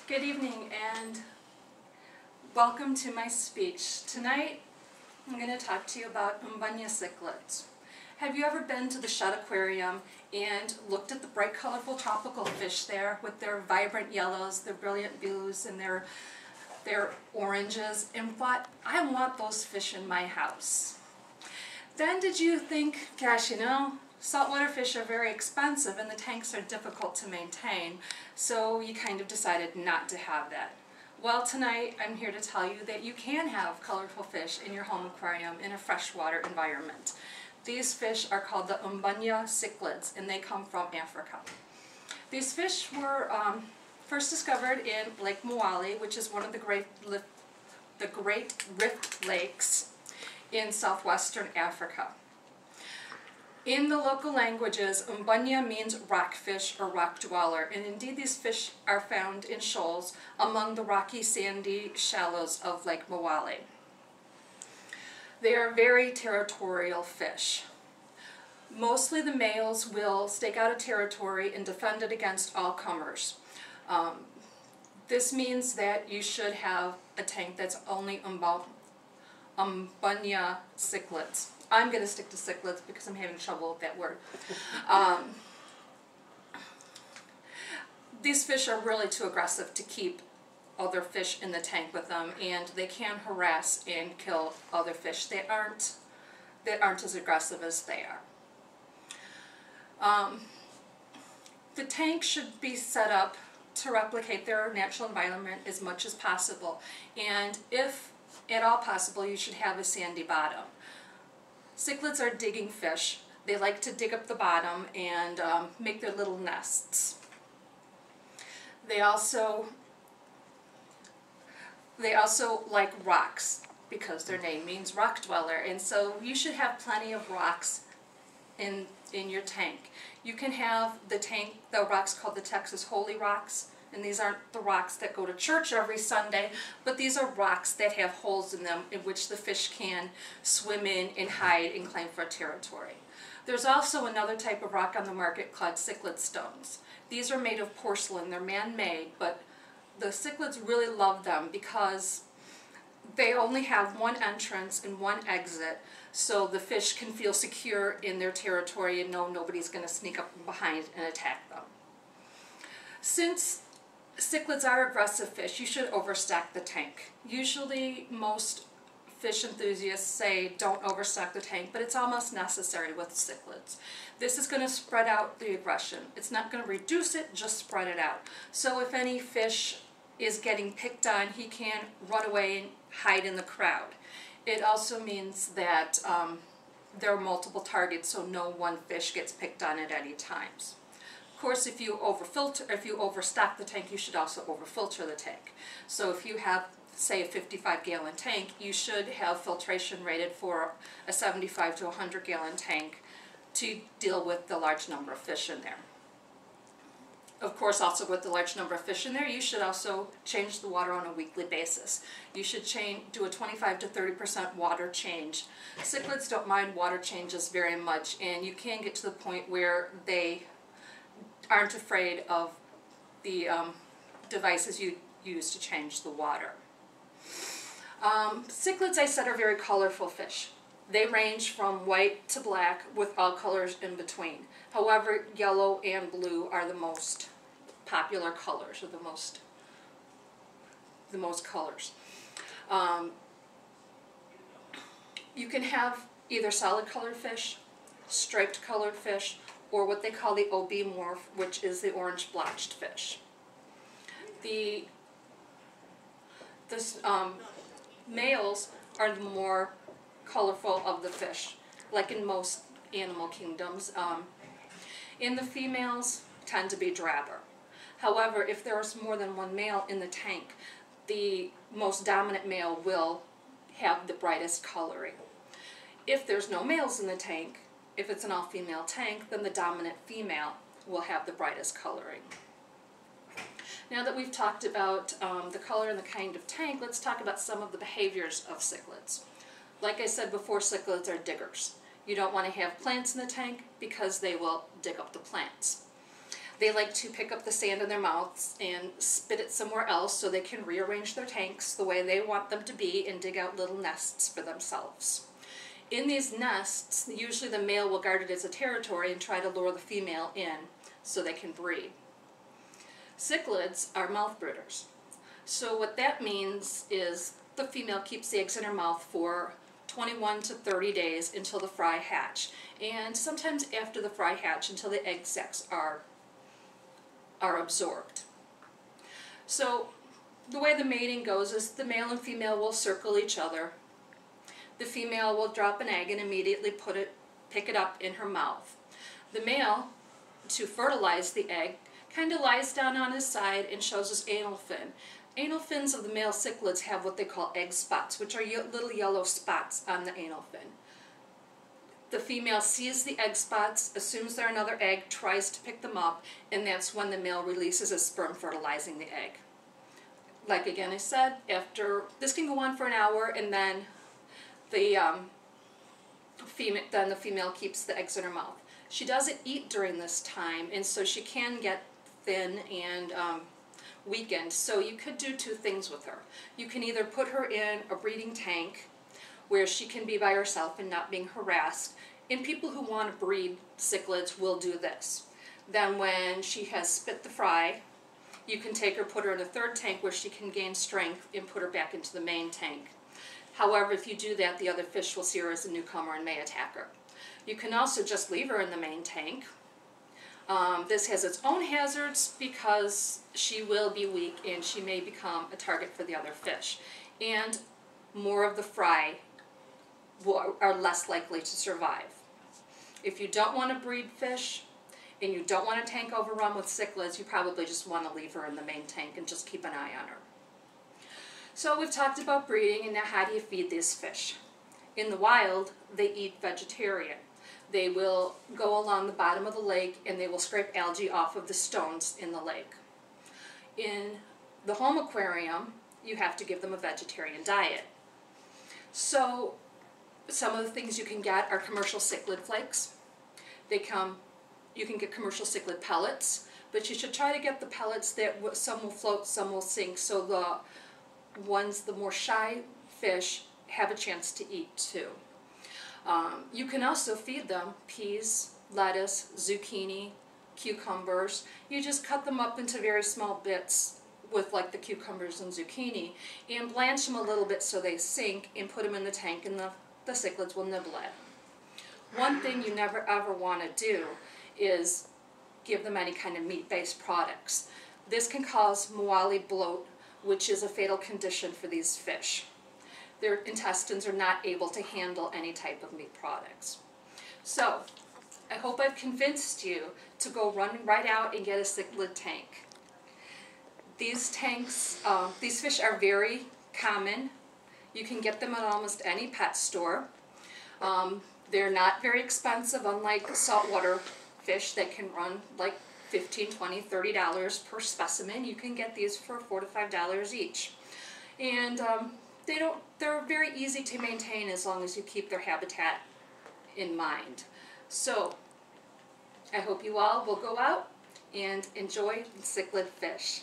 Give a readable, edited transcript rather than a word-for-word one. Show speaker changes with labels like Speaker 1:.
Speaker 1: Good evening and welcome to my speech. Tonight I'm going to talk to you about Umbanya cichlids. Have you ever been to the Shedd Aquarium and looked at the bright colorful tropical fish there with their vibrant yellows, their brilliant blues, and their oranges and thought, I want those fish in my house? Then did you think, gosh, saltwater fish are very expensive and the tanks are difficult to maintain, so you kind of decided not to have that. Well, tonight I'm here to tell you that you can have colorful fish in your home aquarium in a freshwater environment. These fish are called the Umbanya cichlids and they come from Africa. These fish were first discovered in Lake Mwale, which is one of the Great Rift Lakes in southwestern Africa. In the local languages, Umbanya means rockfish or rock dweller, and indeed these fish are found in shoals among the rocky sandy shallows of Lake Mwale. They are very territorial fish. Mostly the males will stake out a territory and defend it against all comers. This means that you should have a tank that's only Umbanya cichlids. I'm going to stick to cichlids because I'm having trouble with that word. These fish are really too aggressive to keep other fish in the tank with them, and they can harass and kill other fish that aren't as aggressive as they are. The tank should be set up to replicate their natural environment as much as possible, and if at all possible, you should have a sandy bottom. Cichlids are digging fish. They like to dig up the bottom and make their little nests. They also like rocks because their name means rock dweller, and so you should have plenty of rocks in your tank. You can have the rocks called the Texas Holy Rocks, and these aren't the rocks that go to church every Sunday, but these are rocks that have holes in them in which the fish can swim in and hide and claim for territory. There's also another type of rock on the market called cichlid stones. These are made of porcelain. They're man-made, but the cichlids really love them because they only have one entrance and one exit, so the fish can feel secure in their territory and know nobody's going to sneak up behind and attack them. Since cichlids are aggressive fish, you should overstock the tank. Usually most fish enthusiasts say don't overstock the tank, but it's almost necessary with cichlids. This is going to spread out the aggression. It's not going to reduce it, just spread it out. So if any fish is getting picked on, he can run away and hide in the crowd. It also means that there are multiple targets, so no one fish gets picked on at any times. Of course, if you overstock the tank, you should also overfilter the tank. So if you have, say, a 55-gallon tank, you should have filtration rated for a 75 to 100-gallon tank to deal with the large number of fish in there. Of course, also with the large number of fish in there, you should also change the water on a weekly basis. You should do a 25 to 30% water change. Cichlids don't mind water changes very much, and you can get to the point where they aren't afraid of the devices you use to change the water. Cichlids, I said, are very colorful fish. They range from white to black with all colors in between. However, yellow and blue are the most popular colors, or the most colors. You can have either solid colored fish, striped colored fish, or what they call the OB morph, which is the orange blotched fish. The males are the more colorful of the fish, like in most animal kingdoms. And the females tend to be drabber. However, if there is more than one male in the tank, the most dominant male will have the brightest coloring. If there's no males in the tank, if it's an all-female tank, then the dominant female will have the brightest coloring. Now that we've talked about the color and the kind of tank, let's talk about some of the behaviors of cichlids. Like I said before, cichlids are diggers. You don't want to have plants in the tank because they will dig up the plants. They like to pick up the sand in their mouths and spit it somewhere else so they can rearrange their tanks the way they want them to be and dig out little nests for themselves. In these nests, usually the male will guard it as a territory and try to lure the female in so they can breed. Cichlids are mouth brooders. So what that means is the female keeps the eggs in her mouth for 21 to 30 days until the fry hatch, and sometimes after the fry hatch until the egg sacs are absorbed. So the way the mating goes is the male and female will circle each other. The female will drop an egg and immediately pick it up in her mouth. The male, to fertilize the egg, kind of lies down on his side and shows his anal fin. Anal fins of the male cichlids have what they call egg spots, which are little yellow spots on the anal fin. The female sees the egg spots, assumes they're another egg, tries to pick them up, and that's when the male releases his sperm fertilizing the egg. Like again I said, this can go on for an hour, and then the female keeps the eggs in her mouth. She doesn't eat during this time, and so she can get thin and weakened. So you could do two things with her. You can either put her in a breeding tank where she can be by herself and not being harassed. And people who want to breed cichlids will do this. Then when she has spit the fry, you can take her, put her in a third tank where she can gain strength, and put her back into the main tank. However, if you do that, the other fish will see her as a newcomer and may attack her. You can also just leave her in the main tank. This has its own hazards because she will be weak and she may become a target for the other fish. And more of the fry are less likely to survive. If you don't want to breed fish and you don't want a tank overrun with cichlids, you probably just want to leave her in the main tank and just keep an eye on her. So we've talked about breeding, and now how do you feed these fish? In the wild, they eat vegetarian. They will go along the bottom of the lake and they will scrape algae off of the stones in the lake. In the home aquarium, you have to give them a vegetarian diet. So some of the things you can get are commercial cichlid flakes. You can get commercial cichlid pellets, but you should try to get the pellets that some will float, some will sink, so the more shy fish have a chance to eat too. You can also feed them peas, lettuce, zucchini, cucumbers. You just cut them up into very small bits with like the cucumbers and zucchini and blanch them a little bit so they sink, and put them in the tank, and the cichlids will nibble at them. One thing you never ever want to do is give them any kind of meat-based products. This can cause Moali bloat, which is a fatal condition for these fish. Their intestines are not able to handle any type of meat products. So, I hope I've convinced you to go run right out and get a cichlid tank. These tanks, these fish are very common. You can get them at almost any pet store. They're not very expensive, unlike saltwater fish that can run like $15, $20, $30 per specimen. You can get these for $4 to $5 each. And they're very easy to maintain as long as you keep their habitat in mind. So, I hope you all will go out and enjoy cichlid fish.